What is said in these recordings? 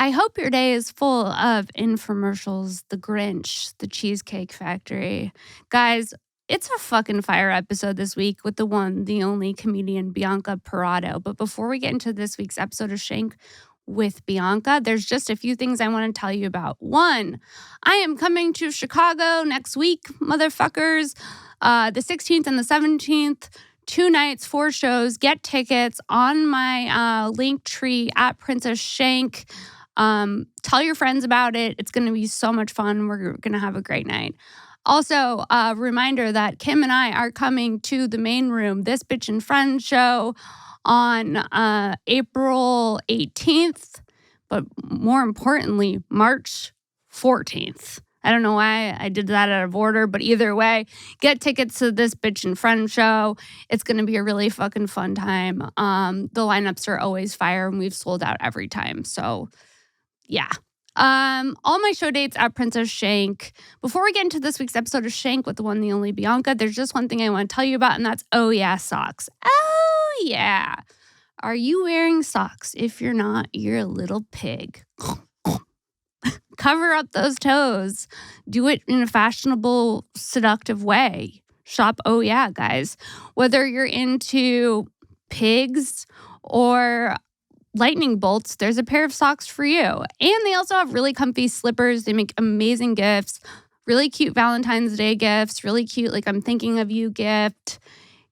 I hope your day is full of infomercials, The Grinch, The Cheesecake Factory. Guys, it's a fucking fire episode this week with the one, the only comedian Bianca Parato. But before we get into this week's episode of Shank with Bianca, there's just a few things I want to tell you about. One, I am coming to Chicago next week, motherfuckers, the 16th and the 17th. 2 nights, 4 shows. Get tickets on my link tree at Princess Shank. Tell your friends about it. It's going to be so much fun. We're going to have a great night. Also, a reminder that Kim and I are coming to the main room, This Bitch and Friends show on April 18th, but more importantly, March 14th. I don't know why I did that out of order, but either way, get tickets to This Bitch and Friends show. It's going to be a really fucking fun time. The lineups are always fire, and we've sold out every time. So, yeah. All my show dates at Princess Shank. Before we get into this week's episode of Shank with the one, the only Bianca, there's just one thing I want to tell you about, and that's Oh Yeah socks. Oh yeah. Are you wearing socks? If you're not, you're a little pig. Cover up those toes. Do it in a fashionable, seductive way. Shop Oh Yeah, guys. Whether you're into pigs or lightning bolts, there's a pair of socks for you. And they also have really comfy slippers. They make amazing gifts. Really cute Valentine's Day gifts. Really cute, like I'm thinking of you gift.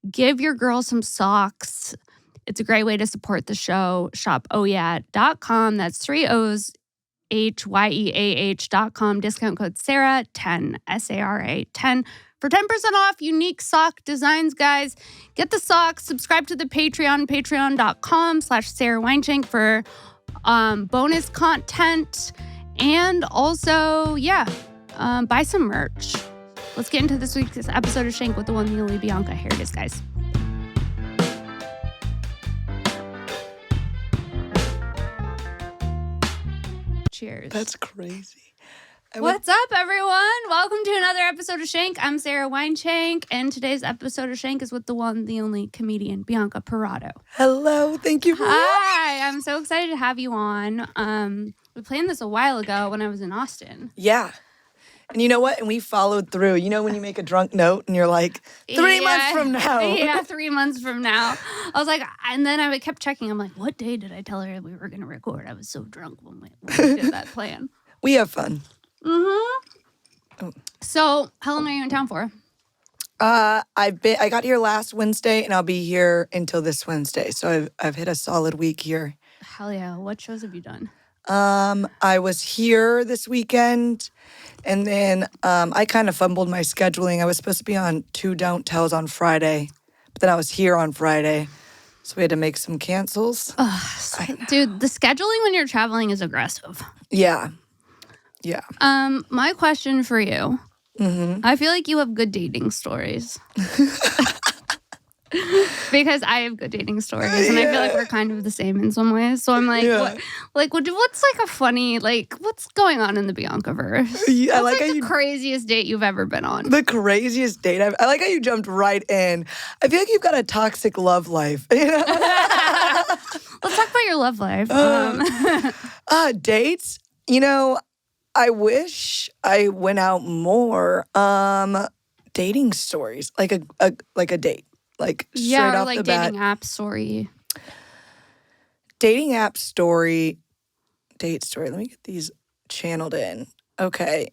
Give your girl some socks. It's a great way to support the show. Shop ohyeah.com. That's 3 O's. HYEAH.com. Discount code Sara 10 SARA 10 for 10% off unique sock designs, guys. Get the socks. Subscribe to the Patreon, patreon.com/Sara Weinshenk for bonus content. And also, buy some merch. Let's get into this week's episode of Shank with the one, the only Bianca. Here it is, guys. Cheers. That's crazy. What's up, everyone? Welcome to another episode of Shank. I'm Sara Weinshenk, and today's episode of Shank is with the one, the only comedian, Bianca Parato. Hello. Thank you for Hi. I'm so excited to have you on. We planned this a while ago when I was in Austin. Yeah. And you know what? And we followed through. You know when you make a drunk note and you're like, 3 months from now. Yeah, 3 months from now. I was like, and then I kept checking. I'm like, what day did I tell her we were going to record? I was so drunk when we did that plan. We have fun. Mm-hmm. Oh. So, how long are you in town for? I got here last Wednesday, and I'll be here until this Wednesday. So I've hit a solid week here. Hell yeah. What shows have you done? I was here this weekend, and then I kind of fumbled my scheduling. I was supposed to be on 2 Don't Tells on Friday, but then I was here on Friday, so we had to make some cancels. Dude, the scheduling when you're traveling is aggressive. Yeah. My question for you, I feel like you have good dating stories. Because I have good dating stories, and I feel like we're kind of the same in some ways. So I'm like, what's like a funny, like, what's going on in the Bianca-verse? Yeah, what's like the craziest date you've ever been on? The craziest date? I like how you jumped right in. I feel like you've got a toxic love life. You know? Let's talk about your love life. Dates? You know, I wish I went out more. Dating stories, like a date. Like straight off like the bat. dating app story. Dating app story. Date story. Let me get these channeled in. Okay.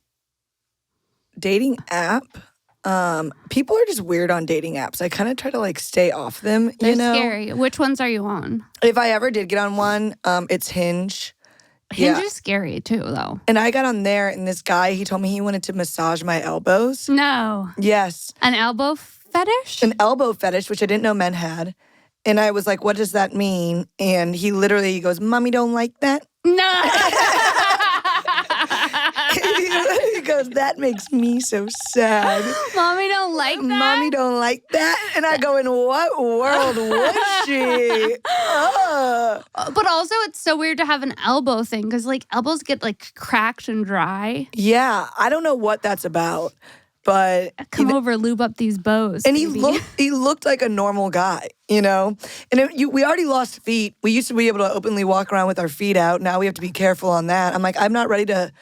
Dating app. People are just weird on dating apps. I kind of try to like stay off them. They're scary. Which ones are you on? If I ever did get on one, it's Hinge. Hinge is scary too, though. And I got on there, and this guy, he told me he wanted to massage my elbows. No. Yes. An elbow fetish? An elbow fetish, which I didn't know men had. And I was like, what does that mean? And he goes, Mommy don't like that? No. He goes, that makes me so sad. Mommy don't like that? Mommy don't like that? And I go, in what world was she? But also, it's so weird to have an elbow thing, because like elbows get like cracked and dry. Yeah, I don't know what that's about. But Come over, lube up these bows. and baby. he looked like a normal guy, you know? And we already lost feet. We used to be able to openly walk around with our feet out. Now we have to be careful on that. I'm like, I'm not ready to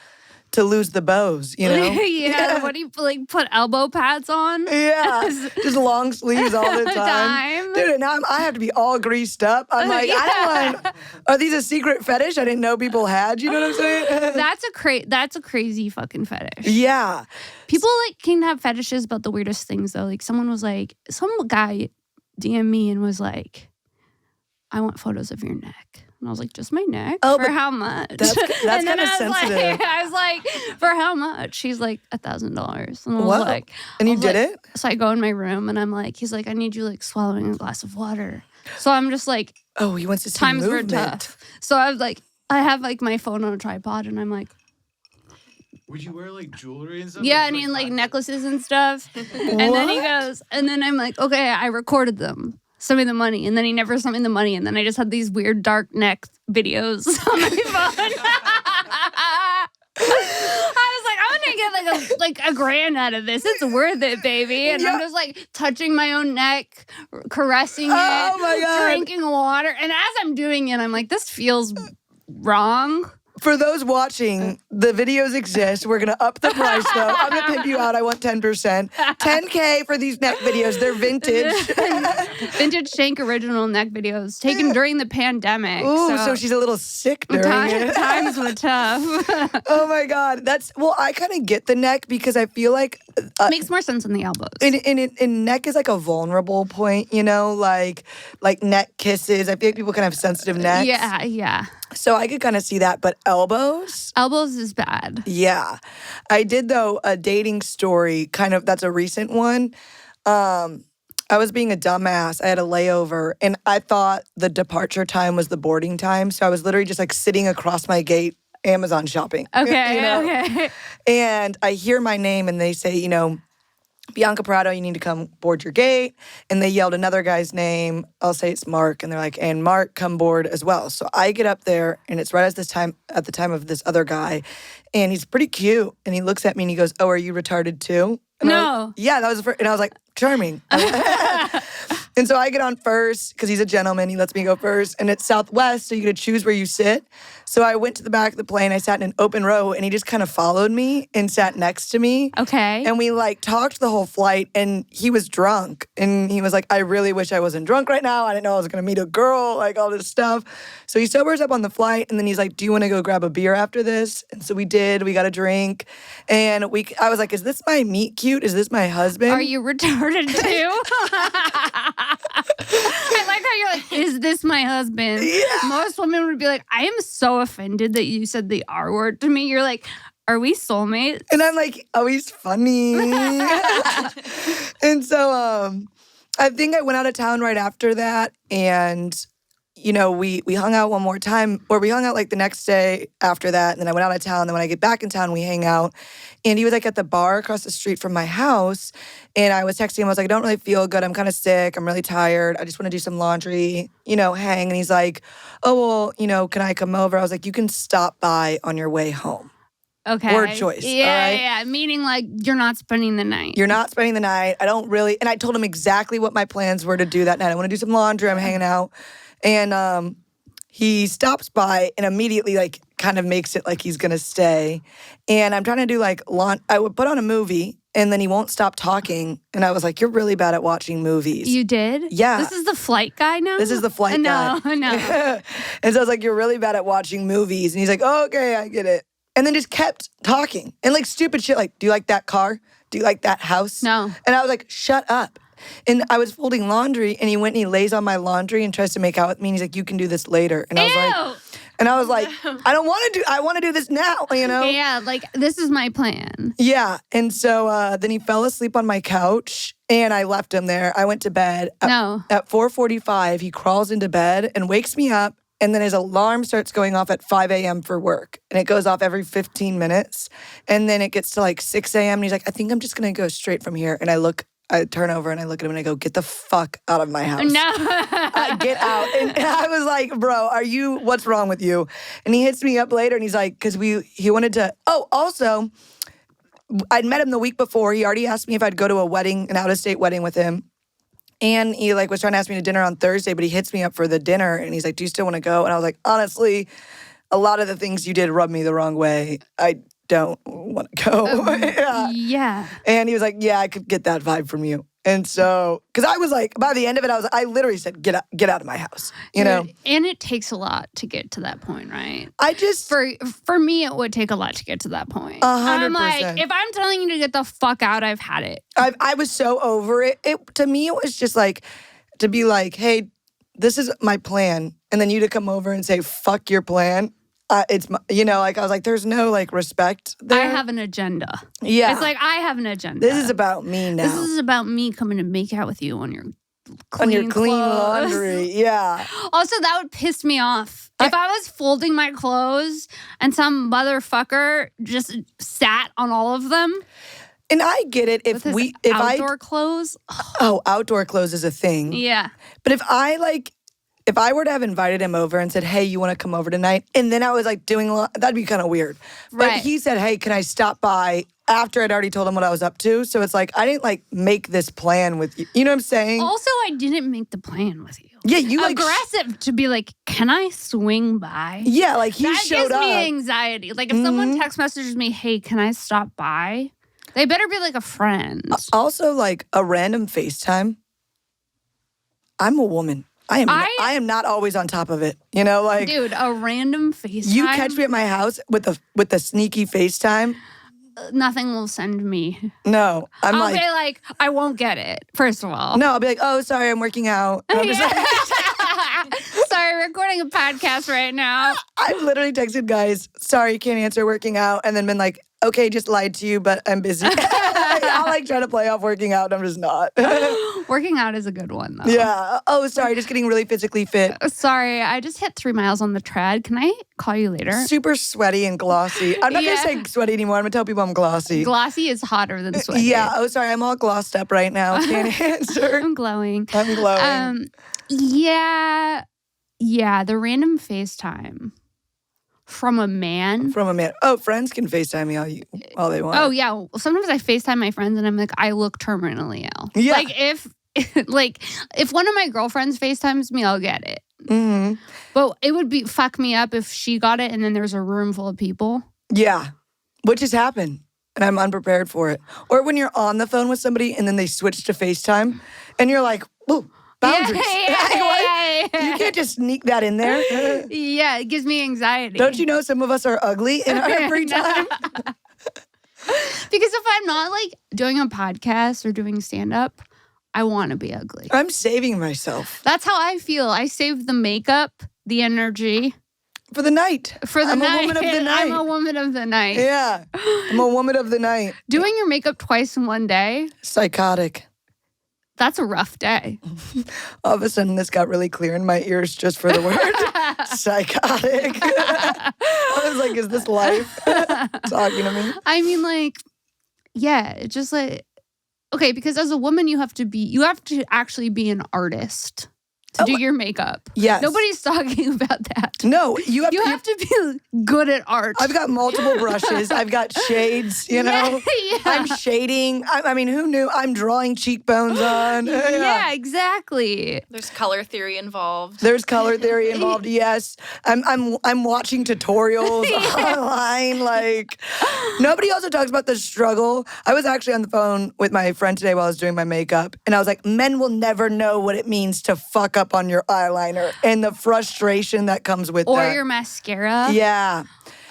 lose the bows, you know? yeah. What do you like? Put elbow pads on? Yeah, just long sleeves all the time. Dude, and now I have to be all greased up. I'm like, I don't want, are these a secret fetish I didn't know people had? You know what I'm saying? That's a crazy fucking fetish. Yeah. People like can have fetishes about the weirdest things though. Like some guy DM me and was like, I want photos of your neck. And I was like, just my neck? Oh, for how much? That's kind of sensitive. I was like, for how much? She's like, $1,000. And I was Whoa. like, And you did it? So I go in my room and I'm like, he's like, I need you like swallowing a glass of water. So I'm just like, oh, he wants to see times movement. were tough. So I was like, I have like my phone on a tripod and I'm like, would you wear like jewelry and stuff? yeah, I mean like necklaces and stuff. And then he goes, and then I'm like, okay, I recorded them. Send me the money. And then he never sent me the money. And then I just had these weird dark neck videos on my phone. I was like, I'm gonna get like a grand out of this. It's worth it, baby. And I'm just like touching my own neck, caressing it, Oh my God. drinking water. And as I'm doing it, I'm like, this feels wrong. For those watching, the videos exist. We're going to up the price, though. I'm going to pimp you out. I want 10%. $10K for these neck videos. They're vintage. Vintage Shank original neck videos taken during the pandemic. Ooh, so she's a little sick during it. Times were tough. Oh, my God. I kind of get the neck because I feel like... Makes more sense on the elbows. And neck is like a vulnerable point, you know? Like neck kisses. I feel like people can have sensitive necks. Yeah. So I could kind of see that, but elbows? Elbows is bad. Yeah. I did, though, a dating story, kind of, that's a recent one. I was being a dumbass. I had a layover, and I thought the departure time was the boarding time. So I was literally just like sitting across my gate, Amazon shopping. Okay, you know? okay. And I hear my name, and they say, you know, Bianca Parato, you need to come board your gate. And they yelled another guy's name. I'll say it's Mark. And they're like, and Mark, come board as well. So I get up there, and it's right at the time of this other guy. And he's pretty cute. And he looks at me and he goes, oh, are you retarded too? And No. Yeah, that was the first. And I was like, charming. And so I get on first because he's a gentleman. He lets me go first. And it's Southwest, so you get to choose where you sit. So I went to the back of the plane. I sat in an open row, and he just kind of followed me and sat next to me. Okay. And we like talked the whole flight, and he was drunk. And he was like, I really wish I wasn't drunk right now. I didn't know I was going to meet a girl, like all this stuff. So he sobers up on the flight, and then he's like, do you want to go grab a beer after this? And so we did. We got a drink. And I was like, is this my meet cute? Is this my husband? Are you retarded too? I like how you're like, is this my husband? Yeah. Most women would be like, I am so offended that you said the R word to me. You're like, are we soulmates? And I'm like, oh, he's funny. And so I think I went out of town right after that. And, you know, we hung out one more time, or we hung out like the next day after that. And then I went out of town. And then when I get back in town, we hang out. And he was like at the bar across the street from my house. And I was texting him. I was like, I don't really feel good. I'm kind of sick. I'm really tired. I just want to do some laundry, you know, hang. And he's like, oh, well, you know, can I come over? I was like, you can stop by on your way home. Okay. Word choice. Yeah, all right? yeah. Meaning like you're not spending the night. You're not spending the night. I don't really. And I told him exactly what my plans were to do that night. I want to do some laundry. I'm hanging out. And he stops by and immediately like kind of makes it like he's going to stay. And I'm trying to do like I would put on a movie, and then he won't stop talking. And I was like, you're really bad at watching movies. You did? Yeah. This is the flight guy now? This is the flight guy. No. And so I was like, you're really bad at watching movies. And he's like, oh, okay, I get it. And then just kept talking. And like stupid shit like, do you like that car? Do you like that house? No. And I was like, shut up. And I was folding laundry, and he went and he lays on my laundry and tries to make out with me. And he's like, you can do this later. And I was like, I don't want to do, I want to do this now, you know? Yeah, like this is my plan. Yeah. And so then he fell asleep on my couch, and I left him there. I went to bed. At 4:45, he crawls into bed and wakes me up. And then his alarm starts going off at 5 a.m. for work. And it goes off every 15 minutes. And then it gets to like 6 a.m. And he's like, I think I'm just going to go straight from here. And I turn over and I look at him and I go, get the fuck out of my house. No. Get out. And I was like, bro, what's wrong with you? And he hits me up later and he's like, because he wanted to, also, I'd met him the week before. He already asked me if I'd go to a wedding, an out-of-state wedding with him. And he like was trying to ask me to dinner on Thursday, but he hits me up for the dinner and he's like, do you still want to go? And I was like, honestly, a lot of the things you did rub me the wrong way. I don't want to go. Yeah. And he was like, yeah, I could get that vibe from you. And so, because I was like, by the end of it, I literally said, get out of my house, you know? And it takes a lot to get to that point, right? I just... For me, it would take a lot to get to that point. 100%. I'm like, if I'm telling you to get the fuck out, I've had it. I was so over it. To me, it was just like, to be like, hey, this is my plan. And then you to come over and say, fuck your plan. It's, you know, like, I was like, there's no, like, respect there. I have an agenda. Yeah. It's like, I have an agenda. This is about me now. This is about me coming to make out with you on your clean clean clothes. laundry. Yeah. Also, that would piss me off. If I was folding my clothes and some motherfucker just sat on all of them. And I get it if outdoor clothes. Oh, outdoor clothes is a thing. Yeah. But if I were to have invited him over and said, hey, you want to come over tonight? And then I was like that'd be kind of weird. But he said, hey, can I stop by after I'd already told him what I was up to? So it's like, I didn't like make this plan with you. You know what I'm saying? Also, I didn't make the plan with you. Yeah, you like... Aggressive to be like, can I swing by? Yeah, like he showed up. That gives me anxiety. Like if someone text messages me, hey, can I stop by? They better be like a friend. Also, like a random FaceTime. I'm a woman. I am not always on top of it. You know, like... Dude, a random FaceTime. You catch me at my house with the sneaky FaceTime. Nothing will send me. No. I'll be like, I won't get it, first of all. No, I'll be like, oh, sorry, I'm working out. Sorry, recording a podcast right now. I've literally texted guys, sorry, can't answer, working out, and then been like, okay, just lied to you, but I'm busy. I'll like try to play off working out, and I'm just not. Working out is a good one, though. Yeah. Oh, sorry, just getting really physically fit. Sorry, I just hit 3 miles on the tread. Can I call you later? Super sweaty and glossy. I'm not going to say sweaty anymore. I'm going to tell people I'm glossy. Glossy is hotter than sweaty. Yeah. Oh, sorry, I'm all glossed up right now. Can't answer. I'm glowing. I'm glowing. Yeah, the random FaceTime from a man. From a man. Oh, friends can FaceTime me all they want. Oh, yeah. Sometimes I FaceTime my friends and I'm like, I look terminally ill. Yeah. Like, if one of my girlfriends FaceTimes me, I'll get it. Mm-hmm. But it would fuck me up if she got it and then there's a room full of people. Yeah. Which has happened. And I'm unprepared for it. Or when you're on the phone with somebody and then they switch to FaceTime and you're like, ooh. Boundaries. Yeah. You can't just sneak that in there. Yeah, it gives me anxiety. Don't you know some of us are ugly in our free time? Because if I'm not like doing a podcast or doing stand-up, I want to be ugly. I'm saving myself. That's how I feel. I save the makeup, the energy. For the night. I'm a woman of the night. I'm a woman of the night. Yeah. I'm a woman of the night. Doing your makeup twice in one day. Psychotic. That's a rough day. All of a sudden, this got really clear in my ears just for the word psychotic. I was like, is this life talking to me? I mean, like, yeah, it's just like, okay, because as a woman, you have to actually be an artist to do your makeup. Yes. Nobody's talking about that. No, you have to be good at art. I've got multiple brushes. I've got shades, you know. Yeah. I'm shading. I mean, who knew? I'm drawing cheekbones on. Yeah, exactly. There's color theory involved. Yes. I'm watching tutorials online. Like, nobody also talks about the struggle. I was actually on the phone with my friend today while I was doing my makeup, and I was like, men will never know what it means to fuck up on your eyeliner and the frustration that comes with that. Or your mascara. Yeah.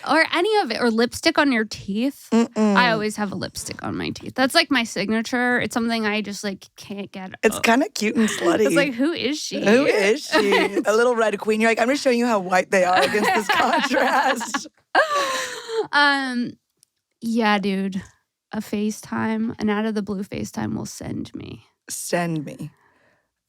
Or any of it. Or lipstick on your teeth. I always have a lipstick on my teeth. That's like my signature. It's something I just like can't get. It's kind of cute and slutty. It's like, who is she? Who is she? A little red queen. You're like, I'm just showing you how white they are against this contrast. Yeah, dude. A FaceTime, an out of the blue FaceTime will send me. Send me.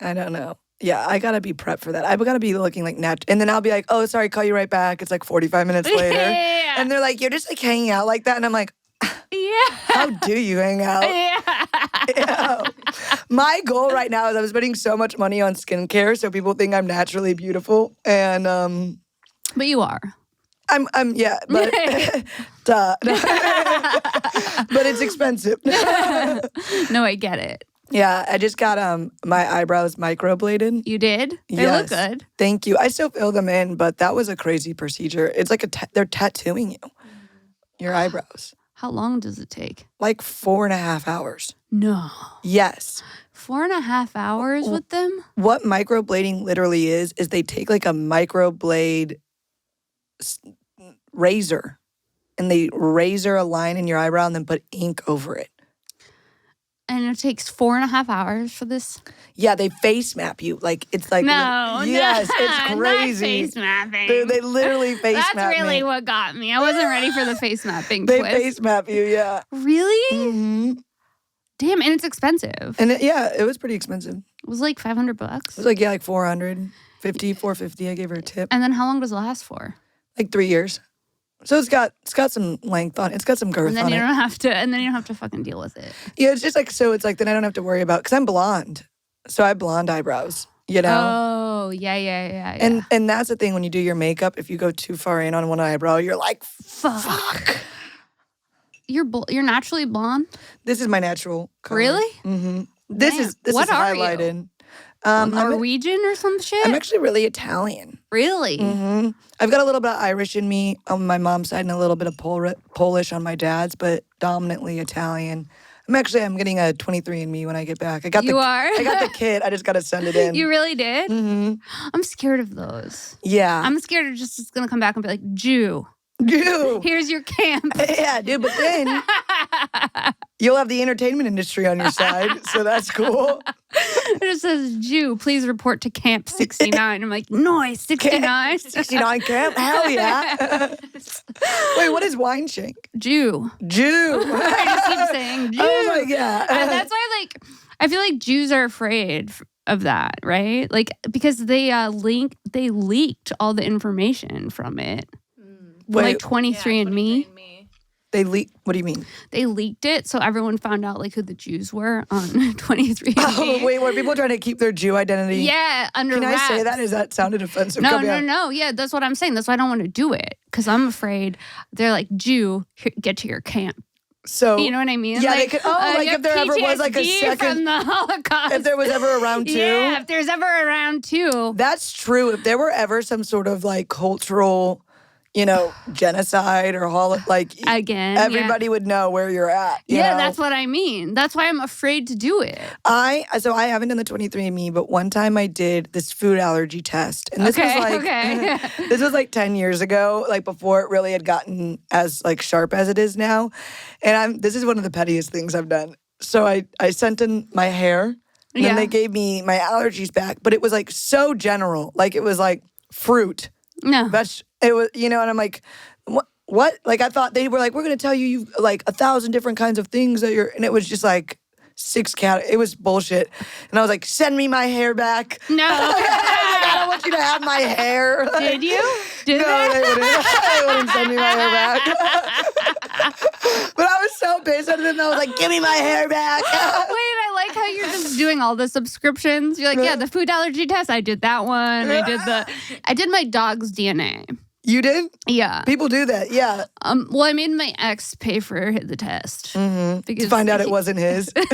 I don't know. Yeah, I gotta be prepped for that. I gotta be looking like natural. And then I'll be like, oh, sorry, call you right back. It's like 45 minutes later. Yeah. And they're like, you're just like hanging out like that. And I'm like, yeah. How do you hang out? Yeah. My goal right now is I'm spending so much money on skincare so people think I'm naturally beautiful. And but you are. Yeah, but duh. But it's expensive. No, I get it. Yeah, I just got my eyebrows microbladed. You did? They Yes. look good. Thank you. I still fill them in, but that was a crazy procedure. It's like they're tattooing you, your eyebrows. How long does it take? Like 4.5 hours. No. Yes. 4.5 hours with them? What microblading literally is they take like a microblade razor and they razor a line in your eyebrow and then put ink over it. And it takes 4.5 hours for this? Yeah, they face map you. Like, it's like, yes, it's crazy. Not face mapping. They literally face map That's really me. what got me. I wasn't ready for the face mapping They twist. face map you, yeah. Really? Mm-hmm. Damn, and it's expensive. And it was pretty expensive. It was like $500. It was like, like 450. I gave her a tip. And then how long does it last for? Like 3 years. So it's got some length on it. It's got some girth And then on you it. don't have to. And then you don't have to fucking deal with it. Yeah, it's just like, so it's like, then I don't have to worry about, because I'm blonde. So I have blonde eyebrows, you know? Oh, yeah. And that's the thing when you do your makeup, if you go too far in on one eyebrow, you're like, fuck. You're naturally blonde? This is my natural color. Really? Mm-hmm. This Man, is what are you? highlighted. Norwegian or some shit? I'm actually really Italian. Really? Mm-hmm. I've got a little bit of Irish in me on my mom's side and a little bit of Polish on my dad's, but dominantly Italian. I'm getting a 23andMe when I get back. I got the kit. I just got to send it in. You really did? Mm-hmm. I'm scared of those. Yeah. I'm scared of just it's going to come back and be like, Jew. Dude. Here's your camp. Yeah, dude, but then you'll have the entertainment industry on your side, so that's cool. It just says, Jew, please report to Camp 69. I'm like, nice, 69. 69 camp? Hell yeah. Wait, what is Weinshenk? Jew. Jew. I just keep saying Jew. Oh my God. And that's why, I feel like Jews are afraid of that, right? Like, because they leaked all the information from it. Wait, Like 23andMe. they leak. What do you mean? They leaked it, so everyone found out who the Jews were on 23andMe. Oh, wait, were people trying to keep their Jew identity? Yeah, under Can wraps. I say that? Is that sounded offensive? No. Yeah, that's what I'm saying. That's why I don't want to do it, because I'm afraid they're like, Jew, get to your camp. So You know what I mean? Yeah, they could. Oh, like if there ever was like a PTSD second from the Holocaust. If there was ever a round two. Yeah, if there's ever a round two. That's true. If there were ever some sort of cultural, genocide or Again, everybody would know where you're at. You know? That's what I mean. That's why I'm afraid to do it. I haven't done the 23andMe, but one time I did this food allergy test, and this was this was 10 years ago, before it really had gotten as sharp as it is now. And this is one of the pettiest things I've done. So I sent in my hair, and then they gave me my allergies back, but it was so general, it was fruit. No. It was, and I'm like, what? I thought they were we're going to tell you you've 1,000 different kinds of things that and it was just 6 it was bullshit. And I was like, send me my hair back. No. I don't want you to have my hair. Did you? No, they wouldn't send me my hair back. But I was so pissed at them. I was like, give me my hair back. Wait, I like how you're just doing all the subscriptions. You're like, yeah, the food allergy test. I did that one. I did my dog's DNA. You did? Yeah. People do that, yeah. Well, I made my ex pay for the test. Mm-hmm. To find out it wasn't his. And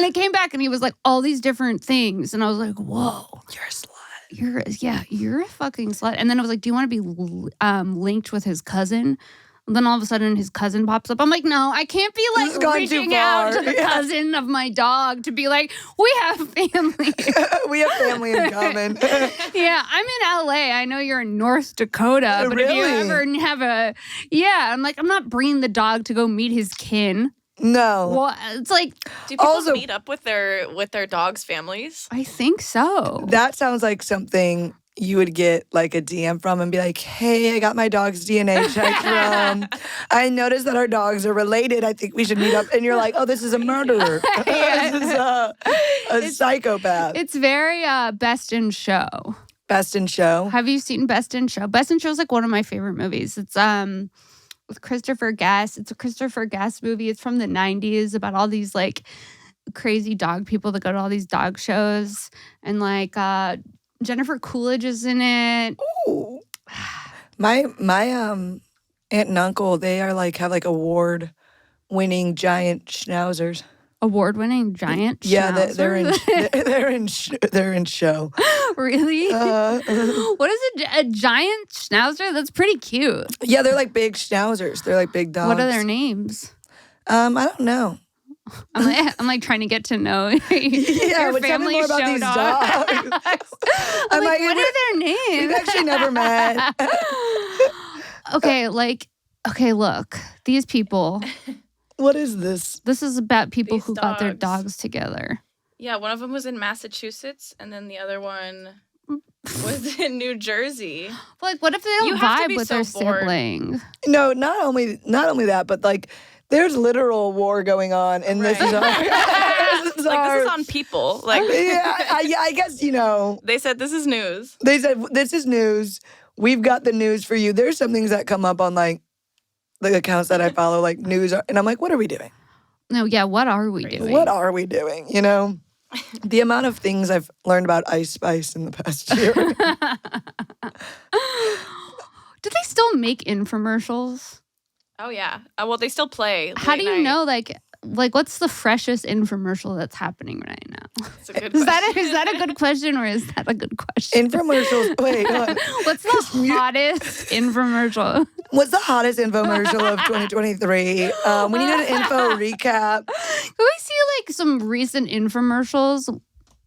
it came back and he was like, all these different things. And I was like, whoa. You're a slut. You're a fucking slut. And then I was like, do you want to be linked with his cousin? And then all of a sudden his cousin pops up. I'm like, no, I can't be reaching out to the cousin of my dog to be like, we have family. We have family in common. Yeah, I'm in LA. I know you're in North Dakota. But if you ever have I'm like, I'm not bringing the dog to go meet his kin. No. Well, it's do people meet up with their dogs' families? I think so. That sounds like something you would get a DM from and be like, hey, I got my dog's DNA checked from. I noticed that our dogs are related. I think we should meet up. And you're like, oh, this is a murderer. This is a psychopath. It's very Best in Show. Best in Show? Have you seen Best in Show? Best in Show is one of my favorite movies. It's with Christopher Guest. It's a Christopher Guest movie. It's from the 90s about all these crazy dog people that go to all these dog shows. And Jennifer Coolidge is in it. Ooh. My aunt and uncle, they are like have like award-winning giant schnauzers. Award-winning giant Yeah, schnauzer? they're in show. Really? What is a giant schnauzer? That's pretty cute. Yeah, they're like big schnauzers. They're like big dogs. What are their names? I don't know. I'm like trying to get to know Yeah, your but tell me family more about show these dogs. dogs. I'm like, what are their names? We've actually never met. Okay, look, these people. What is this? This is about people These who got their dogs. dogs together. Yeah, one of them was in Massachusetts, and then the other one was in New Jersey. Like, what if they don't You have to vibe be with so their bored. sibling? No, not only that, but like there's literal war going on, and this is Right. this is Like, our- this is on People. Like, I guess they said this is news. They said this is news. We've got the news for you. There's some things that come up on like the accounts that I follow, like news, and I'm like, what are we doing? No, yeah, what are we doing? What are we doing? You know, the amount of things I've learned about Ice Spice in the past year. Do they still make infomercials? Oh, yeah. Well, they still play. How late do you night. know, like what's the freshest infomercial that's happening right now? It's a good Is question. that a good question or is that a good question? Infomercials. Wait, hold on. What's the hottest infomercial? What's the hottest infomercial of 2023? We need an info recap. Can we see like some recent infomercials?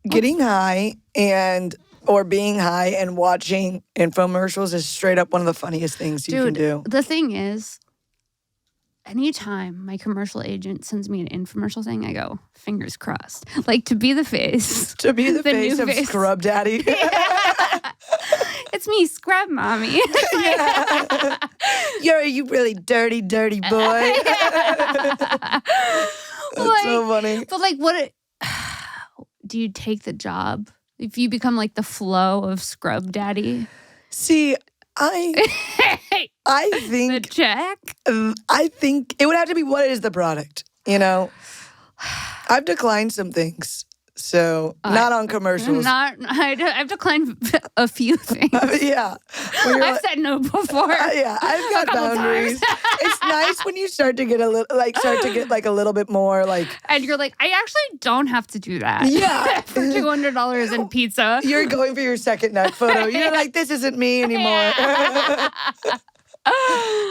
Getting high or being high and watching infomercials is straight up one of the funniest things you can do. The thing is, anytime my commercial agent sends me an infomercial thing, I go, fingers crossed. Like, to be the face. To be the face new of face. Scrub Daddy. It's me, Scrub Mommy. Yeah. You really dirty, dirty boy. That's so funny. But like, do you take the job if you become like the flow of Scrub Daddy? See, I The think check? it would have to be what is the product, you know? I've declined some things. So, not on commercials. I've declined a few things. Yeah. When you're I've like- said no before. yeah, I've got couple boundaries. It's nice when you start to get a little bit more like And you're like, I actually don't have to do that. Yeah. For $200 in pizza. you're going for your second neck photo. You're like, this isn't me anymore.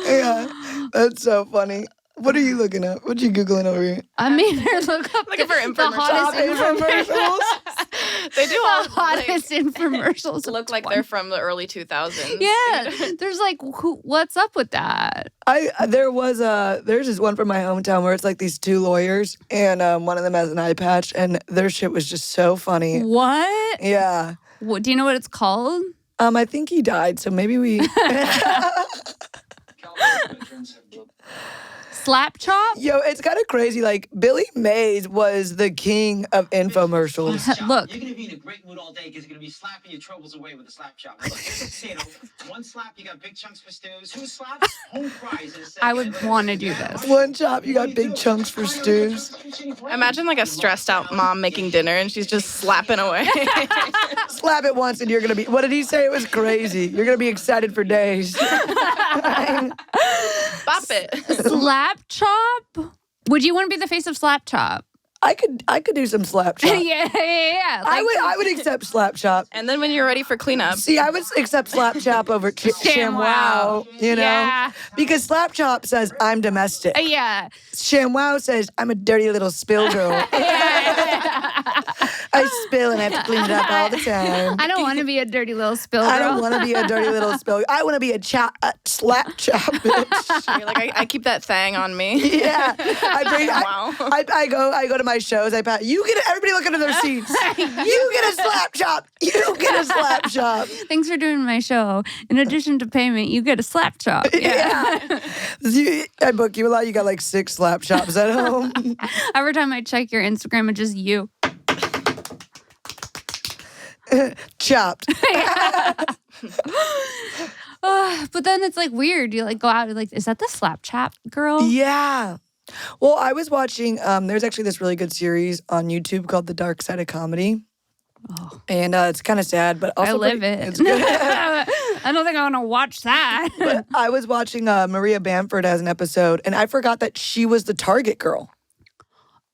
Yeah, that's so funny. What are you looking at? What you Googling over here? I made her look up Looking for the infomercials. hottest Infomercials? They do all the hottest infomercials. of look like 20. they're from the early 2000s. Yeah, there's like, what's up with that? There's this one from my hometown where it's like these two lawyers and one of them has an eye patch and their shit was just so funny. What? Yeah. Do you know what it's called? I think he died, so maybe we. Slap chop? Yo, it's kind of crazy. Like Billy Mays was the king of infomercials. Look. You're gonna be in a great mood all day because you're gonna be slapping your troubles away with a slap chop. Look, here's a potato. One slap, you got big chunks for stews. 2 slaps, home fries. I would want to do this. One chop, you got big chunks for stews. Imagine like a stressed out mom making dinner and she's just slapping away. Slap it once and you're gonna be. What did he say? It was crazy. You're gonna be excited for days. Bop it. Slap chop? Would you want to be the face of Slap Chop? I could do some slap chop. Yeah. I would accept slap chop. And then when you're ready for cleanup, See, I would accept slap chop over ShamWow, you know? Yeah. Because slap chop says I'm domestic. Yeah. ShamWow says I'm a dirty little spill girl. I spill and I have to clean it up all the time. I don't want to be a dirty little spill girl. I don't want to be a dirty little spill. I want to be a slap chop bitch. you're like, I keep that thing on me. Yeah, Wow. I go to my shows. Everybody look under their seats. You get a slap chop. You get a slap chop. Thanks for doing my show. In addition to payment, you get a slap chop. Yeah. I book you a lot. You got like 6 slap chops at home. Every time I check your Instagram, it's just you. Chopped. But then it's like weird. You like go out and like, is that the slap chop girl? Yeah. Well, I was watching, there's actually this really good series on YouTube called The Dark Side of Comedy. Oh. And it's kind of sad, but also I live pretty- it. It's good. I don't think I want to watch that. But I was watching Maria Bamford as an episode, and I forgot that she was the Target girl.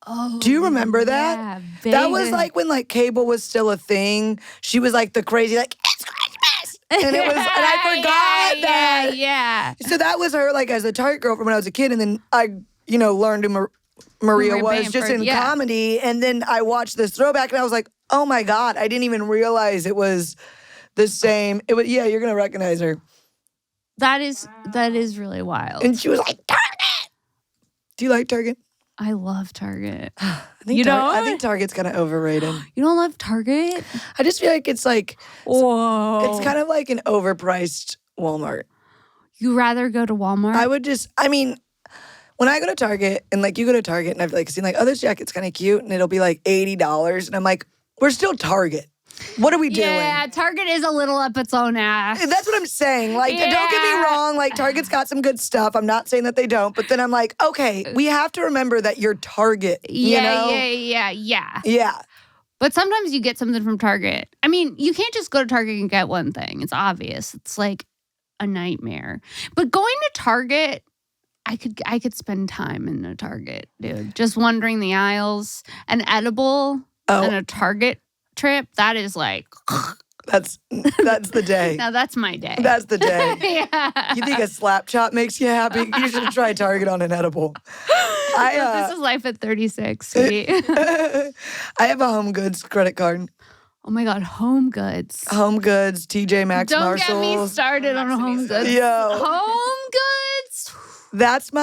Oh, Do you remember that? Yeah, That was like when like cable was still a thing. She was like the crazy like it's Christmas, and it was, and I forgot that. Yeah. So that was her like as a Target girl from when I was a kid, and then I learned who Maria was just in comedy, and then I watched this throwback, and I was like, oh my God, I didn't even realize it was the same. It was you're gonna recognize her. That is really wild. And she was like Target. Do you like Target? I love Target. I think Target's kind of overrated. You don't love Target? I just feel like it's like, whoa. It's kind of like an overpriced Walmart. You rather go to Walmart? When I go to Target and like you go to Target and I've like seen like, oh, this jacket's kind of cute and it'll be like $80. And I'm like, we're still Target. What are we doing? Yeah, Target is a little up its own ass. That's what I'm saying. Like, don't get me wrong. Like, Target's got some good stuff. I'm not saying that they don't. But then I'm like, okay, we have to remember that you're Target. Yeah. But sometimes you get something from Target. I mean, you can't just go to Target and get one thing. It's obvious. It's like a nightmare. But going to Target, I could spend time in a Target, dude. Just wandering the aisles. An edible and a Target trip, that is like that's the day. Now that's my day. That's the day. Yeah. You think a slap chop makes you happy? You should try Target on an edible. This is life at 36, sweetie. I have a Home Goods credit card. Oh my God, Home Goods. Home Goods, TJ Maxx, Marshalls. Don't get me started on Home Goods. Yo. Home Goods. That's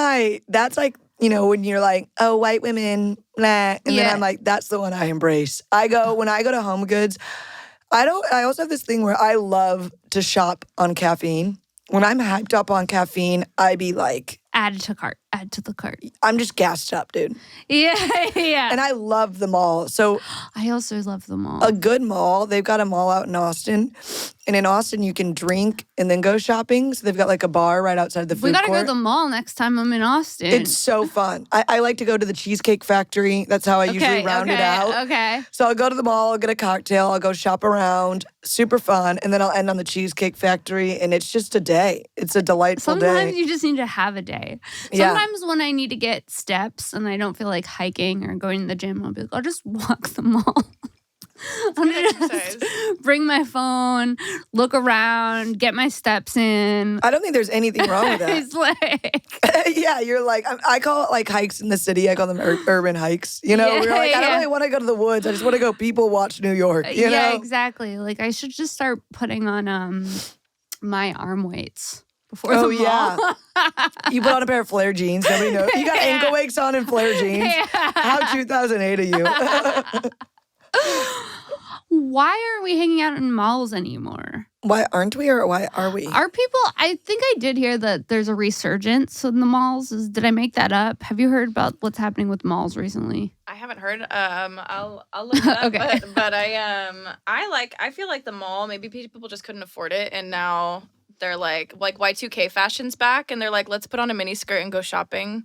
like, when you're like, oh, white women, blah. And then I'm like, that's the one I embrace. When I go to Home Goods, I also have this thing where I love to shop on caffeine. When I'm hyped up on caffeine, I be like, add to the cart. I'm just gassed up, dude. Yeah. And I love the mall. So I also love the mall. A good mall, they've got a mall out in Austin. And in Austin, you can drink and then go shopping. So they've got like a bar right outside the food court. We gotta go to the mall next time I'm in Austin. It's so fun. I like to go to the Cheesecake Factory. That's how I usually round it out. Okay. So I'll go to the mall, I'll get a cocktail, I'll go shop around. Super fun. And then I'll end on the Cheesecake Factory. And it's just a day. It's a delightful day. Sometimes you just need to have a day. Sometimes when I need to get steps and I don't feel like hiking or going to the gym, I'll be like, I'll just walk the mall. I'm gonna just bring my phone, look around, get my steps in. I don't think there's anything wrong with that. It's like, yeah, you're like, I call it like hikes in the city. I call them urban hikes. We're like, I don't really want to go to the woods. I just want to go people watch New York. You know? Exactly. Like I should just start putting on my arm weights before the mall. You put on a pair of flare jeans. Nobody knows. You got ankle wakes on and flare jeans. How 2008 of you? Why are we hanging out in malls anymore? Why aren't we, or why are we? Are people? I think I did hear that there's a resurgence in the malls. Did I make that up? Have you heard about what's happening with malls recently? I haven't heard. I'll look it up. Okay. But I feel like the mall, maybe people just couldn't afford it, and now they're like Y2K fashion's back, and they're like, let's put on a mini skirt and go shopping.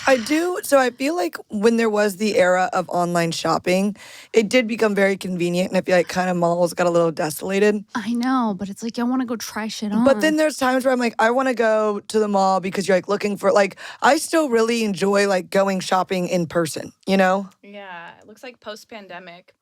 I do. So I feel like when there was the era of online shopping, it did become very convenient. And I feel like kind of malls got a little desolated. I know, but it's like, I want to go try shit on. But then there's times where I'm like, I want to go to the mall because you're like looking for, like, I still really enjoy like going shopping in person, Yeah, it looks like post-pandemic.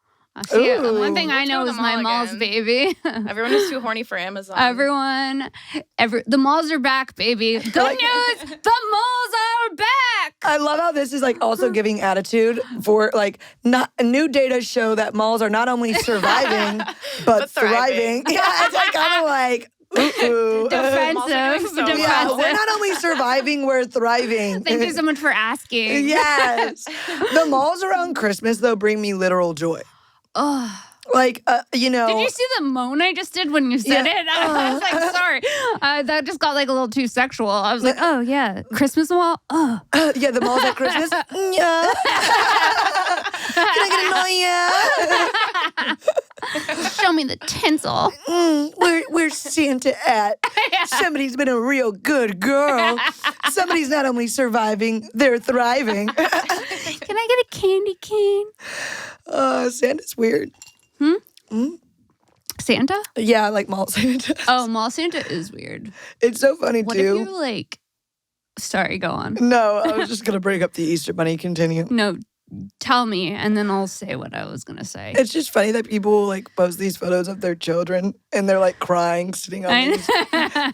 See, one thing I know is my malls, baby. Everyone is too horny for Amazon. The malls are back, baby. Good news, the malls are back. I love how this is like also giving attitude for like new data show that malls are not only surviving but thriving. Yeah, it's like kind of like. Ooh. Defensive. Yeah, we're not only surviving, we're thriving. Thank you so much for asking. Yes. The malls around Christmas, though, bring me literal joy. Oh. Like, Did you see the moan I just did when you said it? I was like, sorry. That just got like a little too sexual. I was like, oh, yeah. Christmas mall? Oh. Yeah, the malls at Christmas? Yeah. Can I get an yeah? Show me the tinsel. Where's Santa at? Somebody's been a real good girl. Somebody's not only surviving, they're thriving. Can I get a candy cane? Santa's weird. Santa? Yeah, like mall Santa. Oh, mall Santa is weird. It's so funny What too. if you like? Sorry, go on. No, I was just gonna bring up the Easter Bunny. Continue. No, tell me, and then I'll say what I was gonna say. It's just funny that people like post these photos of their children and they're like crying, sitting on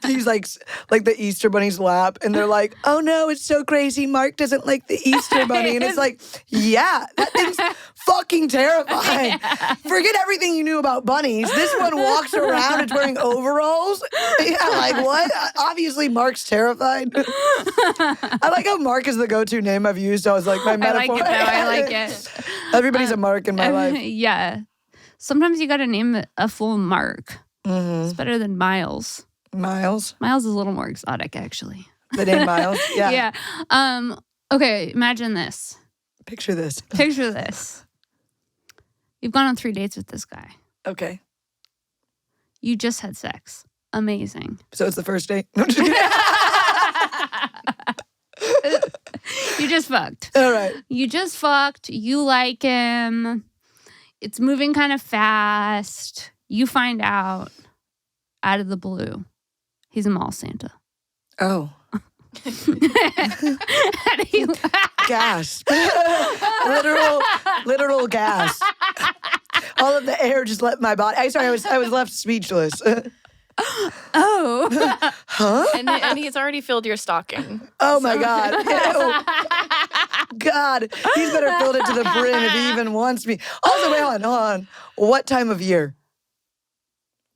these like the Easter Bunny's lap, and they're like, "Oh no, it's so crazy. Mark doesn't like the Easter Bunny," and it's like, yeah, that thing's fucking terrifying. Forget everything you knew about bunnies. This one walks around, it's wearing overalls. Yeah, like what? Obviously, Mark's terrified. I like how Mark is the go-to name I've used. I was like, my metaphor. I like it though. I like it. Everybody's a Mark in my life. Yeah. Sometimes you gotta name it a full Mark. Mm-hmm. It's better than Miles. Miles? Miles is a little more exotic, actually. The name Miles? Yeah. Yeah. Okay, imagine this. Picture this. Picture this. You've gone on 3 dates with this guy. Okay. You just had sex. Amazing. So it's the first date? No, just kidding. You just fucked. All right. You just fucked. You like him. It's moving kind of fast. You find out of the blue, he's a mall Santa. Oh. How do you Gasp. literal gasp. All of the air just left my body. I was left speechless. Oh. Huh? And he's already filled your stocking. Oh my God. Ew. God. He's better filled it to the brim if he even wants me. Also, wait, hold on. What time of year?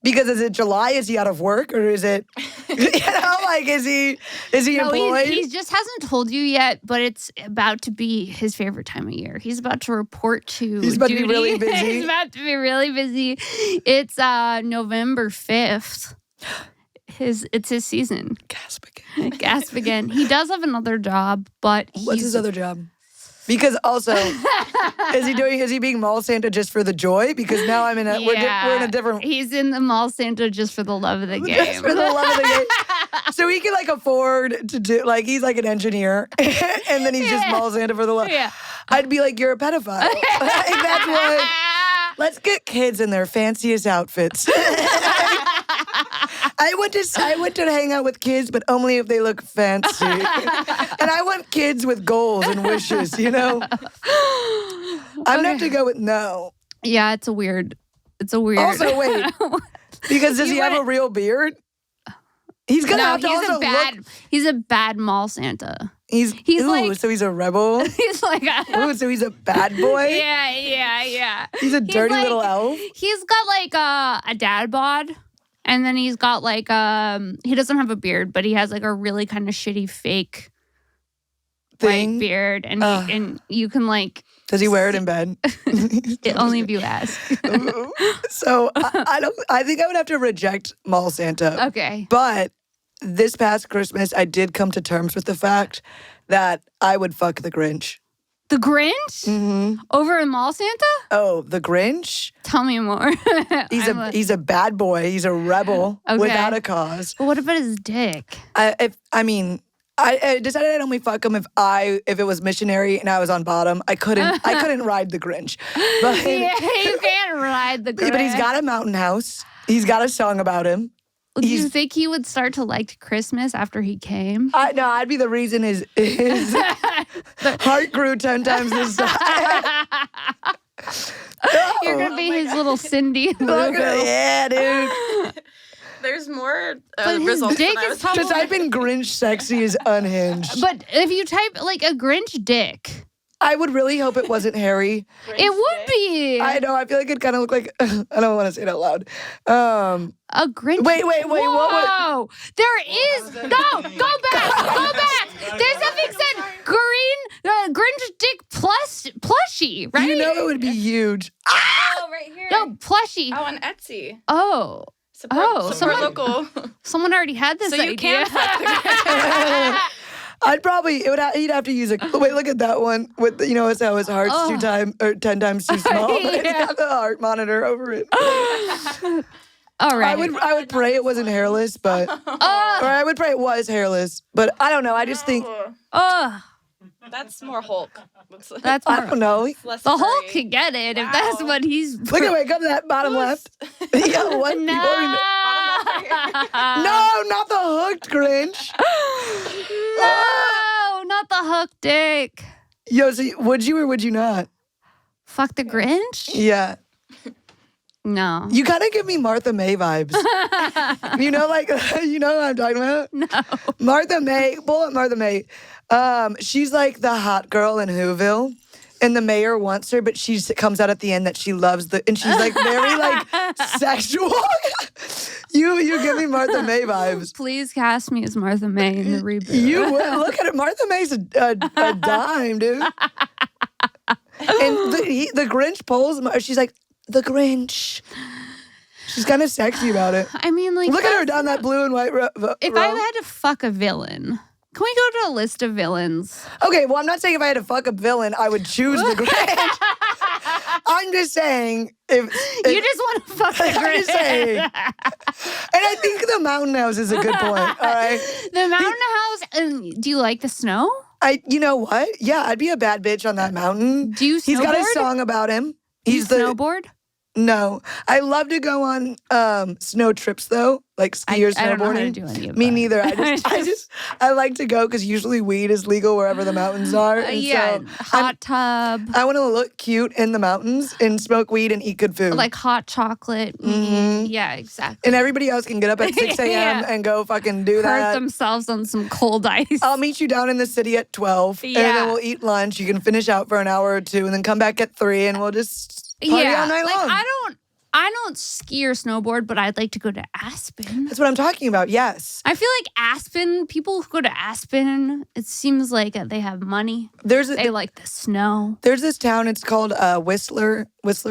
Because is it July? Is he out of work, or is it, like is he No, employed? he just hasn't told you yet, but it's about to be his favorite time of year. He's about to report to He's about duty. to be really busy. He's about to be really busy. It's November 5th. It's his season. Gasp again. Gasp again. He does have another job, but What's his other job? Because also, is he being mall Santa just for the joy? Because now I'm in a we're in a different. He's in the mall Santa just for the love of the game. Just for the love of the game. So he can like afford to do like he's like an engineer, and then he's just mall Santa for the love. Yeah. I'd be like, you're a pedophile. Like, that's what. Let's get kids in their fanciest outfits. I went to hang out with kids, but only if they look fancy. And I want kids with goals and wishes, you know? I'm gonna have to go with no. Yeah, it's a weird. Also, wait. Because does he have a real beard? He's gonna have to also look. He's a bad mall Santa. He's so he's a rebel. He's like So he's a bad boy. Yeah. He's a dirty little elf. He's got like a dad bod, and then he's got like he doesn't have a beard, but he has like a really kind of shitty fake thing. white beard, and and you can like. Does he wear it in bed? Only if you ask. So I think I would have to reject mall Santa. Okay. But this past Christmas, I did come to terms with the fact that I would fuck the Grinch. The Grinch? Mm-hmm. Over in mall Santa? Oh, the Grinch? Tell me more. He's a bad boy. He's a rebel without a cause. But what about his dick? I decided I'd only fuck him if it was missionary and I was on bottom. I couldn't ride the Grinch. But Yeah, you can't ride the Grinch. But he's got a mountain house. He's got a song about him. Do you think he would start to like Christmas after he came? No, I'd be the reason his heart grew 10 times the size. You're gonna be his little Cindy Lou Who. Yeah, dude. There's more But his results dick than I is was probably- To type in Grinch sexy is unhinged. But if you type like a Grinch dick, I would really hope it wasn't hairy. it would be I know. I feel like it kind of looked like. I don't want to say it out loud. a Grinch. Wait. Whoa! There is no. Go back. There's something said Grinch dick plushie, right? You know it would be huge. Oh, right here. No plushie. Oh, on Etsy. Oh. Support someone- local. Someone already had this So you idea. can fuck the Grinch. I'd probably he'd have to use a wait. Look at that one with it's how his heart's 10 times too small. But it's Yeah. got the heart monitor over it. All right. I would pray it wasn't hairless, but or I would pray it was hairless. But I don't know. I just think Oh. That's more Hulk. That's I don't know. less the Hulk furry. can get it if that's Wow. what he's. Look at wake up to that bottom left. Yeah, what? No. No, not the hooked Grinch. No, not the hook dick. Yo, so would you or would you not? Fuck the Grinch? Yeah. No. You kind of give me Martha May vibes. You know, like, you know what I'm talking about? No. Martha May, pull up Martha May. She's like the hot girl in Whoville. And the mayor wants her, but she comes out at the end that she loves and she's like very like sexual. You give me Martha May vibes. Please cast me as Martha May in the reboot. You would. Look at it. Martha May's a dime, dude. And the Grinch pulls, she's like, the Grinch. She's kind of sexy about it. I mean, like, Look at her down that blue and white row. if I had to fuck a villain, can we go to a list of villains? Okay, well, I'm not saying if I had to fuck a villain, I would choose the Grinch. I'm just saying if You just want to fuck the I'm Grinch. just saying. And I think the mountain house is a good point. All right. The mountain house. And do you like the snow? You know what? Yeah, I'd be a bad bitch on that mountain. Do you snowboard? He's got a song about him. Do you He's the snowboard? No, I love to go on snow trips though, like ski or snowboarding. I don't know how to do any of Me that. neither. I like to go because usually weed is legal wherever the mountains are. And Yeah, so hot tub, I want to look cute in the mountains and smoke weed and eat good food. like hot chocolate. Mhm. Yeah, exactly. And everybody else can get up at 6 a.m. Yeah. and go fucking do Hurt that. themselves on some cold ice. I'll meet you down in the city at 12, and Yeah. then we'll eat lunch. You can finish out for an hour or two, and then come back at 3, and we'll just party all night long. I don't ski or snowboard, but I'd like to go to Aspen. That's what I'm talking about. Yes, I feel like Aspen, people who go to Aspen, it seems like they have money. there's They like the snow. There's this town. It's called Whistler,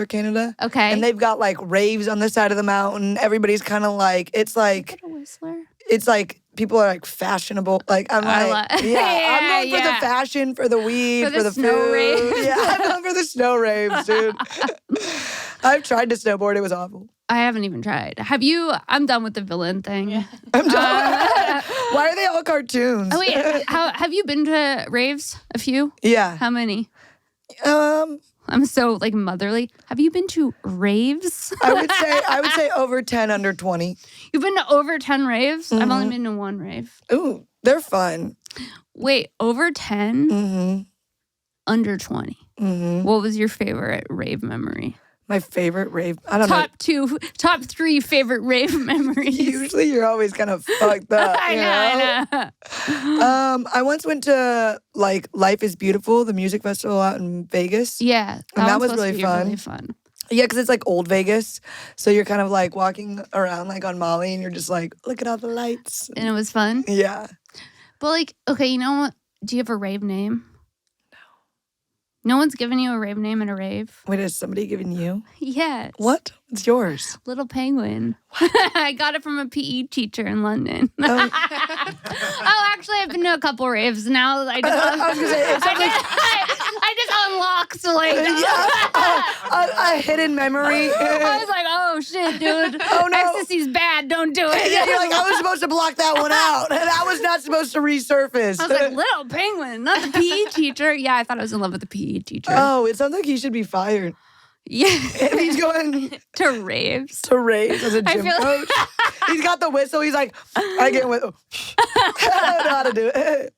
Canada. Okay. And they've got like raves on the side of the mountain. Everybody's kind of like Go to Whistler. it's like people are like fashionable. Like I'm I like, love- yeah, I'm going for yeah. the fashion, for the weed, For the snow food. raves. Yeah, I'm going for the snow raves, dude. I've tried to snowboard. It was awful. I haven't even tried. Have you? I'm done with the villain thing. I'm done. Why are they all cartoons? Oh, wait. Have you been to raves? A few? Yeah. How many? Um, I'm so like motherly. Have you been to raves? I would say over 10, under 20. You've been to over 10 raves? I've only Mhm. been to one rave. Ooh, they're fun. Wait, over 10? Mm-hmm. Under 20. Mm-hmm. What was your favorite rave memory? My favorite rave. I don't know. Top 3 favorite rave memories. Usually you're always kind of fucked up. I you know. I once went to like Life is Beautiful, the music festival out in Vegas. Yeah. And that one's was supposed to really be fun. Really fun. Yeah, because it's like old Vegas. So you're kind of like walking around like on Molly and you're just like, look at all the lights. And it was fun. Yeah. But like, okay, you know what? Do you have a rave name? No one's given you a rave name at a rave? Wait, is somebody giving you? Yes. What? It's yours. Little Penguin. I got it from a PE teacher in London. Oh. Oh, actually, I've been to a couple raves now. I just, I was gonna say, it sounds like I just unlocked like a hidden memory. I was like, oh shit, dude. Oh, no. Ecstasy's bad. Don't do it. Yeah, you're like, I was supposed to block that one out. That was not supposed to resurface. I was like, Little Penguin, not the PE teacher. Yeah, I thought I was in love with the PE teacher. Oh, it sounds like he should be fired. Yeah. If he's going To raves. to raves as a I gym feel- coach. He's got the whistle. He's like, I get with. I don't know how to do it.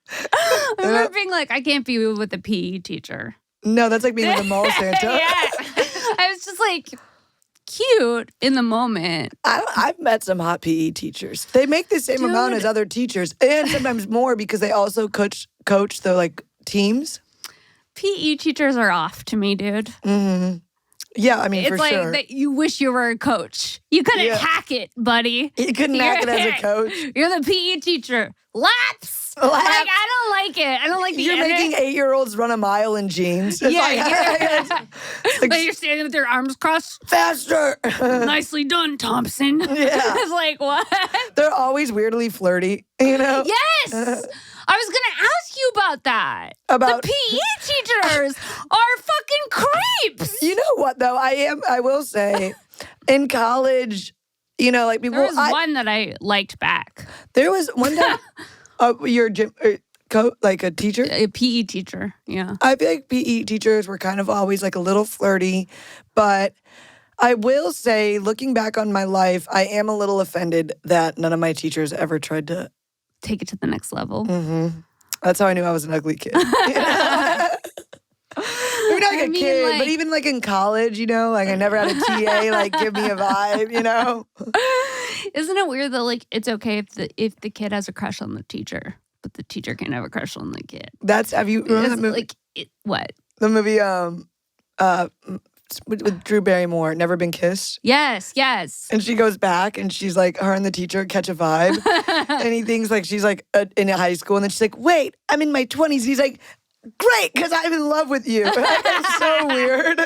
I remember being like, I can't be with the PE teacher. No, that's like being with a mall Santa. Yeah. I was just like cute in the moment. I've met some hot PE teachers. They make the same amount Dude. as other teachers, and sometimes more because they also coach the like teams. PE teachers are off to me, dude. Mm-hmm. Yeah, I mean It's for like sure. that you wish you were a coach. You couldn't Yeah. hack it, buddy. You couldn't hack it as a coach. You're the PE teacher. Laps. Laps. Like, I don't like it. I don't like the You're making 8-year-olds run a mile in jeans. It's Yeah, like, it's like, But you're standing with your arms crossed. faster. Nicely done, Thompson. Yeah. It's like, what? They're always weirdly flirty, you know? Yes. I was going to ask you about that. About The PE teachers are fucking creeps. You know what though? I will say, in college, you know, like people. There was one that I liked back. There was one time, your gym like a teacher? A PE teacher. Yeah. I feel like PE teachers were kind of always like a little flirty, but I will say, looking back on my life, I am a little offended that none of my teachers ever tried to take it to the next level. That's how I knew I was an ugly kid. Maybe not like a kid, but even like in college, like I never had a TA like give me a vibe, Isn't it weird that like it's okay if the kid has a crush on the teacher, but the teacher can't have a crush on the kid? Have you remember that movie? What? The movie with Drew Barrymore, Never Been Kissed? Yes. And she goes back and she's like, her and the teacher catch a vibe. And he thinks like she's like in high school. And then she's like, wait, I'm in my 20s. He's like, great, because I'm in love with you. It's so weird.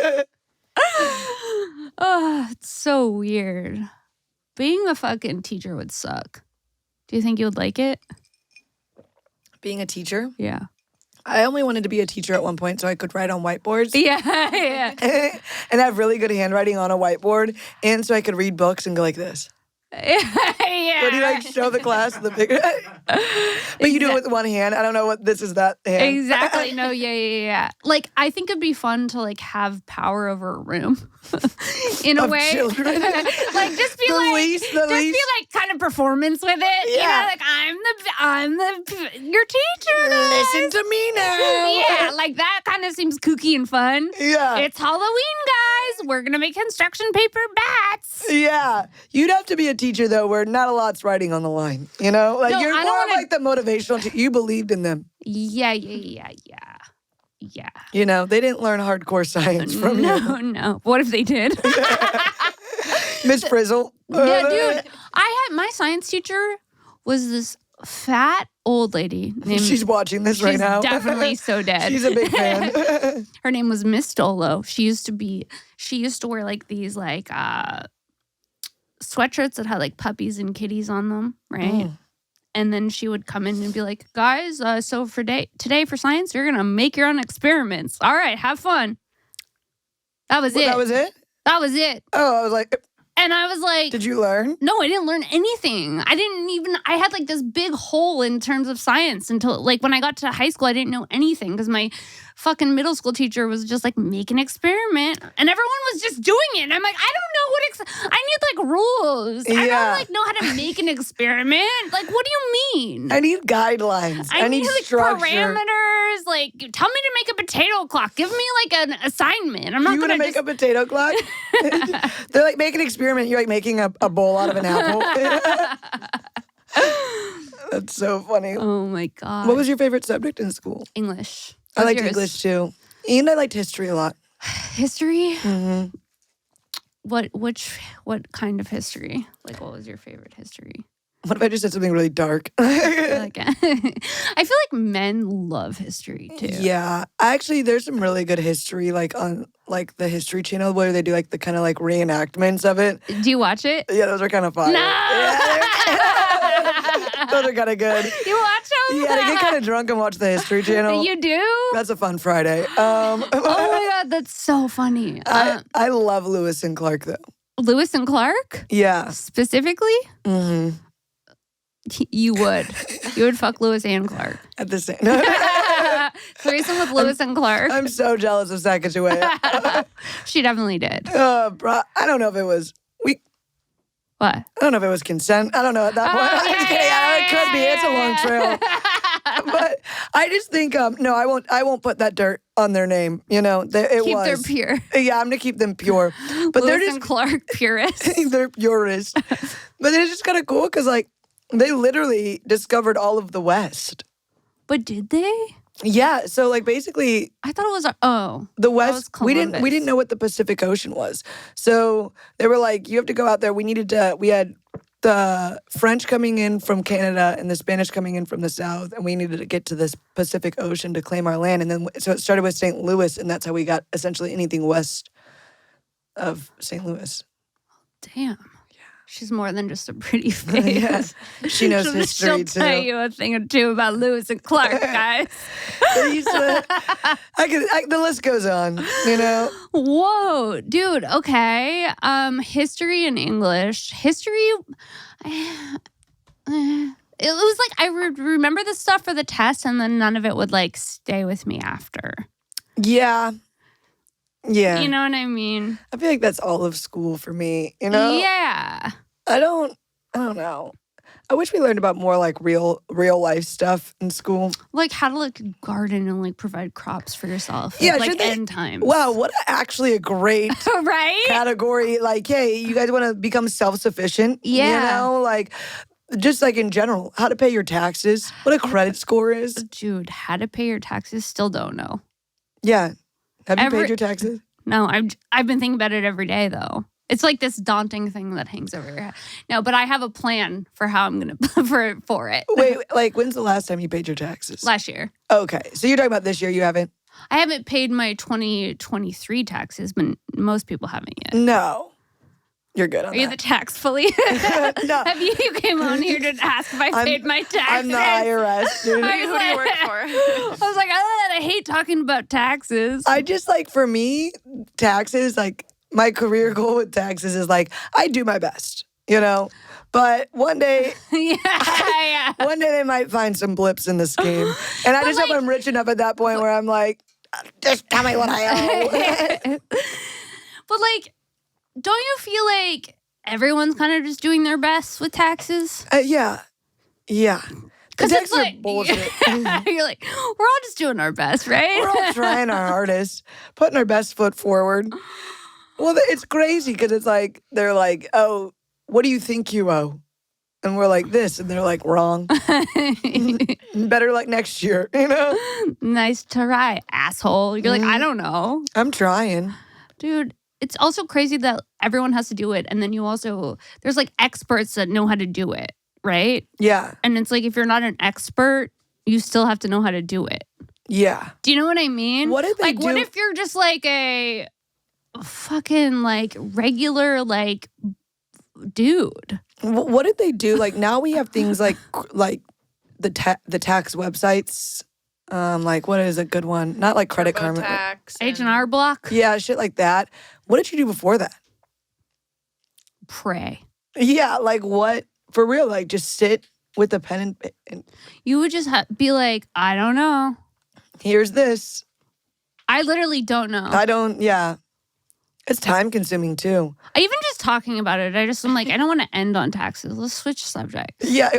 Oh, it's so weird. Being a fucking teacher would suck. Do you think you would like it? Being a teacher? Yeah. I only wanted to be a teacher at one point so I could write on whiteboards. Yeah. And have really good handwriting on a whiteboard. And so I could read books and go like this. Yeah. Would you like show the class the picture? But you do it with one hand. I don't know what this is that hand. Exactly. No, yeah. Like, I think it'd be fun to like have power over a room in a Of way. children. Like just be be like kind of performance with it. Yeah. Like I'm your teacher. Guys. Listen to me now. Yeah, like that kind of seems kooky and fun. Yeah. It's Halloween, guys. We're gonna make construction paper bats. Yeah. You'd have to be a teacher, though, where not a lot's writing on the line, Like, No, you're I don't more wanna- like the motivational you believed in them. Yeah. They didn't learn hardcore science from you. No. What if they did? Miss Frizzle. Yeah, dude. My science teacher was this fat old lady named. She's watching this right now. She's definitely so dead. She's a big fan. Her name was Miss Dolo. She used to wear like these like sweatshirts that had like puppies and kitties on them, right? And then she would come in and be like, guys, so for today for science, you're gonna make your own experiments. All right, have fun. That was it. That was it? That was it. Oh, I was like, And I was like, did you learn? no, I didn't learn anything. I had like this big hole in terms of science until like when I got to high school, I didn't know anything because my fucking middle school teacher was just like, make an experiment. And everyone was just doing it. And I'm like, I don't know I need like rules. I don't like know how to make an experiment. Like, what do you mean? I need guidelines. I need like structure. parameters. Like, tell me to make a potato clock. Give me like an assignment. I'm not You going to make a potato clock? They're like, make an experiment. You're like making a bowl out of an apple. That's so funny. Oh my God. What was your favorite subject in school? English? I liked Yours? English too. And I liked history a lot. History? Mm-hmm. What kind of history? Like, what was your favorite history? What if I just said something really dark? Like, I feel like men love history too. Yeah. Actually, there's some really good history, like on like the History Channel, where they do like the kind of like reenactments of it. Do you watch it? Yeah, those are kind of fun. No! Yeah, those are kind of good. You watch them? Yeah, I get kind of drunk and watch the History Channel. You do? That's a fun Friday. Oh my God, that's so funny. I love Lewis and Clark though. Lewis and Clark? Yeah. Specifically? Mm-hmm. You would fuck Lewis and Clark. At the same. Threesome with Lewis and Clark. I'm so jealous of Sacagawea. She definitely did. Bro, I don't know if it was What? I don't know if it was consent. I don't know at that point. I'm just kidding. It could be. It's a long trail. But I just think no, I won't put that dirt on their name. Keep They're pure. Yeah, I'm gonna keep them pure. But they're Lewis just and Clark purists. they're purists. But it's just kind of cool because like they literally discovered all of the West. But did they? Yeah, so like basically I thought it was the was West. We Columbus. didn't know what the Pacific Ocean was. So they were like, you have to go out there. We had the French coming in from Canada and the Spanish coming in from the South, and we needed to get to this Pacific Ocean to claim our land. And then so it started with St. Louis, and that's how we got essentially anything west of St. Louis. Damn. She's more than just a pretty face. Yeah. She knows history she'll too. tell you a thing or two about Lewis and Clark, guys. They used to, the list goes on, Whoa, dude. Okay. History and English. History. it was like I remember the stuff for the test, and then none of it would like stay with me after. Yeah. Yeah. You know what I mean? I feel like that's all of school for me, you know? Yeah. I don't know. I wish we learned about more like real life stuff in school. Like how to like garden and like provide crops for yourself. Yeah, like should they- end times. Wow, what actually a great right? category. Like, hey, you guys want to become self-sufficient? Yeah. You know, like just like in general, how to pay your taxes, what a credit score is. Dude, how to pay your taxes? Still don't know. Yeah. Have you paid your taxes? No, I've been thinking about it every day though. It's like this daunting thing that hangs over your head. No, but I have a plan for how I'm gonna for it. Wait, like when's the last time you paid your taxes? Last year. Okay, so you're talking about this year. You haven't? I haven't paid my 2023 taxes, but most people haven't yet. No, you're good on Are you the tax fully? No. Have you came on here to ask if I paid my taxes? I'm the IRS, dude. I Who do you work for? I was like, I hate talking about taxes. I just like, for me, taxes, like my career goal with taxes is like, I do my best, you know? But one day, yeah. one day they might find some blips in the scheme. And I just hope I'm rich enough at that point where I'm like, just tell me what I owe. But like, don't you feel like everyone's kind of just doing their best with taxes? Yeah. Yeah. The Because it's taxes are like, bullshit. you're like, we're all just doing our best, right? We're all trying our hardest, putting our best foot forward. Well, it's crazy because it's like, they're like, oh, what do you think you owe? And we're like this, and they're like, wrong. Better luck next year, you know? Nice try, asshole. You're like, I don't know. I'm trying. Dude, it's also crazy that everyone has to do it. And then there's like experts that know how to do it, right? Yeah. And it's like, if you're not an expert, you still have to know how to do it. Yeah. Do you know what I mean? What did they like, do? what if you're just like a fucking like regular like dude? What did they do? Like now we have things like the tax websites. Like what is a good one? Not like Credit Karma. TurboTax and- H&R Block? Yeah, shit like that. What did you do before that? Pray. Yeah, like what? For real, like just sit with a pen and You would just be like, I don't know. here's this. I literally don't know. I don't, yeah. It's time consuming too. Even just talking about it, I'm like, I don't want to end on taxes. Let's switch subjects. Yeah.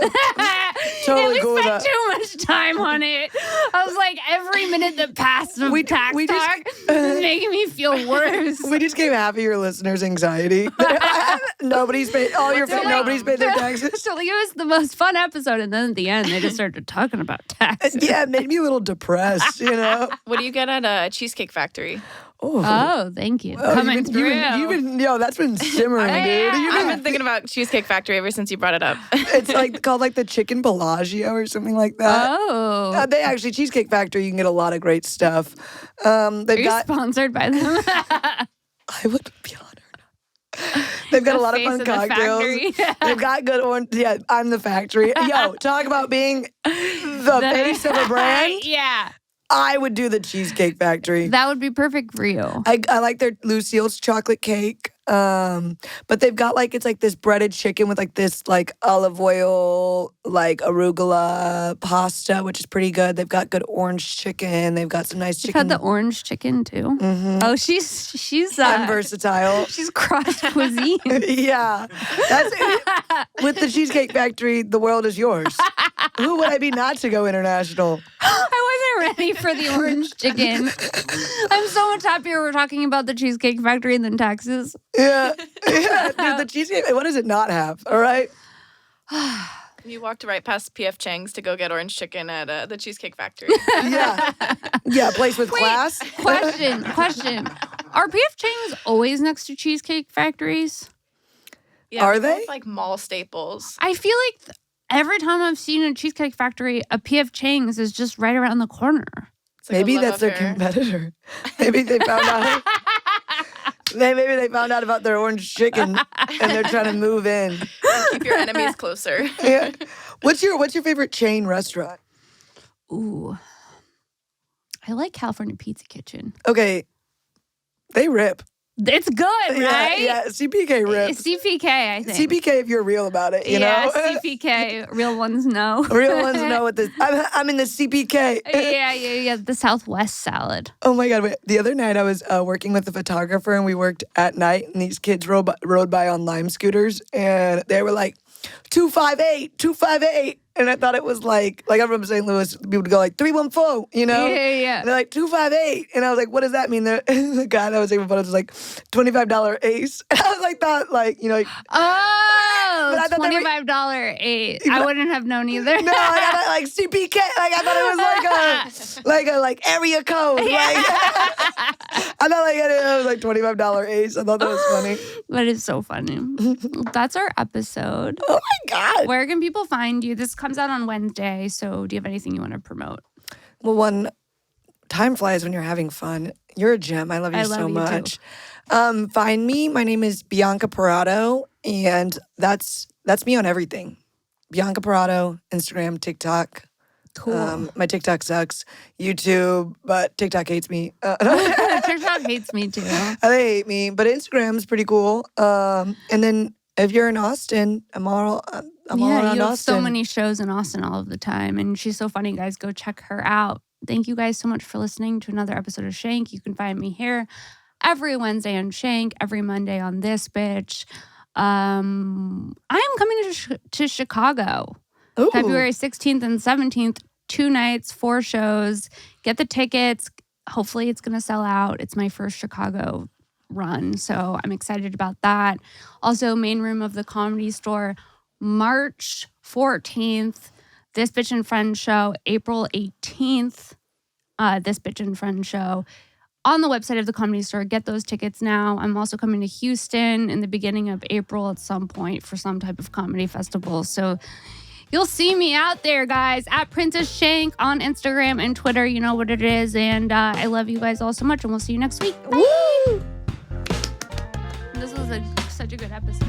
Totally we cool with spent that. too much time on it. I was like, every minute that passed of tax we just- talk is making me feel worse. We just gave half of your listeners anxiety. Nobody's paid nobody's paid their taxes. So like, it was the most fun episode, and then at the end, they just started talking about taxes. Yeah, it made me a little depressed, you know? What do you get at a Cheesecake Factory? Oh, thank you. Oh, Coming through. yo, that's been simmering, dude. I've been thinking about Cheesecake Factory ever since you brought it up. It's like called like the Chicken Bellagio or something like that. Oh. They actually, Cheesecake Factory, you can get a lot of great stuff. Are They've you got, sponsored by them? I would be honored. They've got a lot of Face fun of the cocktails. factory. They've got good orange. Yeah, I'm the factory. Yo, talk about being the face of a brand. Yeah. I would do the Cheesecake Factory. That would be perfect for you. I like their Lucille's chocolate cake. But they've got like, it's like this breaded chicken with like this like olive oil, like arugula pasta, which is pretty good. They've got good orange chicken. They've got some nice You've chicken. had the orange chicken too. Mhm. Oh, she's I'm versatile. she's cross cuisine. Yeah. That's with the Cheesecake Factory, the world is yours. Who would I be not to go international? I wasn't ready for the orange chicken. I'm so much happier we're talking about the Cheesecake Factory than taxes. Yeah. Yeah. Dude, the Cheesecake, what does it not have? All right. You walked right past P.F. Chang's to go get orange chicken at the Cheesecake Factory. Yeah. Yeah, place with class. Question. Are P.F. Chang's always next to Cheesecake Factories? Yeah, Are they're they? both, like mall staples. I feel like every time I've seen a Cheesecake Factory, a P.F. Chang's is just right around the corner. It's like a Maybe love that's their affair. competitor. Maybe they found out. Maybe they found out about their orange chicken and they're trying to move in. Keep your enemies closer. Yeah. What's your favorite chain restaurant? Ooh. I like California Pizza Kitchen. Okay. They rip. It's good, right? Yeah, CPK rips. CPK, I think. CPK if you're real about it, you know? CPK. Real ones know. Real ones know what this. I'm in the CPK. Yeah. The Southwest salad. Oh my God. Wait. The other night I was working with a photographer and we worked at night and these kids rode by on Lime scooters and they were like, 258, 258. And I thought it was like I'm from St. Louis, people would go like 314, you know? Yeah. And they're like 258. And I was like, what does that mean? The guy that was taking photos was like $25 ace. And I was like, Oh, but I thought they were- $25 eight. I wouldn't have known either. No, I got like CPK. Like I thought it was like area code. Like I thought it was like $25 ace. I thought that was funny. That is so funny. That's our episode. Oh my God. Where can people find you? This comes out on Wednesday, so do you have anything you want to promote? Well, time flies when you're having fun. You're a gem. I love you so much. Find me. My name is Bianca Parato, and that's me on everything. Bianca Parato, Instagram, TikTok. Cool. My TikTok sucks. YouTube, but TikTok hates me. TikTok hates me too. They hate me, but Instagram's pretty cool. And then if you're in Austin, I'm all around you have Austin. so many shows in Austin all of the time, and she's so funny, guys. Go check her out. Thank you guys so much for listening to another episode of Shank. You can find me here every Wednesday on Shank, every Monday on This Bitch. I am coming to Chicago. Ooh. February 16th and 17th, 2 nights, 4 shows. Get the tickets. Hopefully it's going to sell out. It's my first Chicago run, so I'm excited about that. Also, main room of the Comedy Store, March 14th. This Bitch and Friends show, April 18th. This Bitch and Friends show on the website of the Comedy Store. Get those tickets now. I'm also coming to Houston in the beginning of April at some point for some type of comedy festival. So you'll see me out there, guys, at Princess Shank on Instagram and Twitter. You know what it is. And I love you guys all so much, and we'll see you next week. Bye. Woo! This was such a good episode.